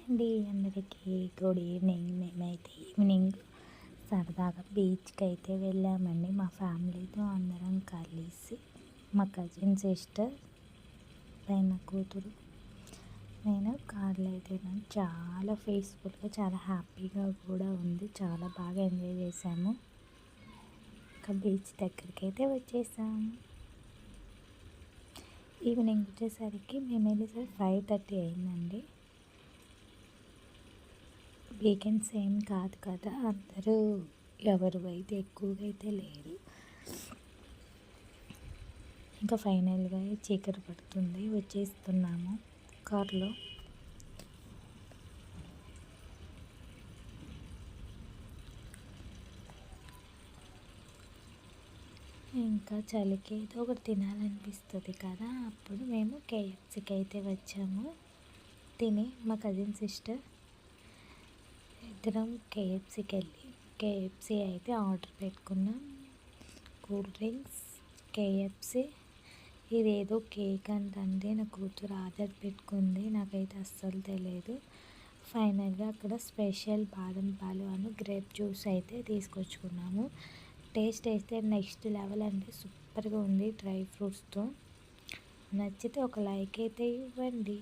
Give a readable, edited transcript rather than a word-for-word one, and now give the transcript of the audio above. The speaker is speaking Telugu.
అండి అందరికీ గుడ్ ఈవినింగ్. మేమైతే ఈవినింగ్ సరదాగా బీచ్కి అయితే వెళ్ళామండి మా ఫ్యామిలీతో అందరం కలిసి. మా కజిన్ సిస్టర్ పైన కూతురు నేను కార్లో అయితే చాలా పీస్ఫుల్గా చాలా హ్యాపీగా కూడా ఉంది. చాలా బాగా ఎంజాయ్ చేసాము. ఇంకా బీచ్ దగ్గరికి అయితే వచ్చేసాము. ఈవినింగ్ వచ్చేసరికి మేము వెళ్ళేసరికి 5:30 అయిందండి. వీకెండ్స్ ఏం కాదు కదా, అందరూ ఎవరు అయితే ఎక్కువగా అయితే లేరు. ఇంకా ఫైనల్గా చీకటి పడుతుంది, వచ్చేస్తున్నాము కార్లో. ఇంకా చలికి ఏదో ఒకటి తినాలనిపిస్తుంది కదా, అప్పుడు మేము కేఎఫ్సీకి అయితే వచ్చాము. తిని మా కజిన్ సిస్టర్ ఇద్దరం కేఎఫ్సీకి వెళ్ళి కేఎఫ్సీ అయితే ఆర్డర్ పెట్టుకున్నాం. కూల్ డ్రింక్స్, కేఎఫ్సీ, ఇదేదో కేక్ అంటండి నా కూతురు ఆర్డర్ పెట్టుకుంది, నాకైతే అస్సలు తెలియదు. ఫైనల్గా అక్కడ స్పెషల్ బాదం పాలు అని గ్రేప్ జ్యూస్ అయితే తీసుకొచ్చుకున్నాము. టేస్ట్ అయితే నెక్స్ట్ లెవెల్ అండి, సూపర్గా ఉంది డ్రై ఫ్రూట్స్తో. నచ్చితే ఒక లైక్ అయితే ఇవ్వండి.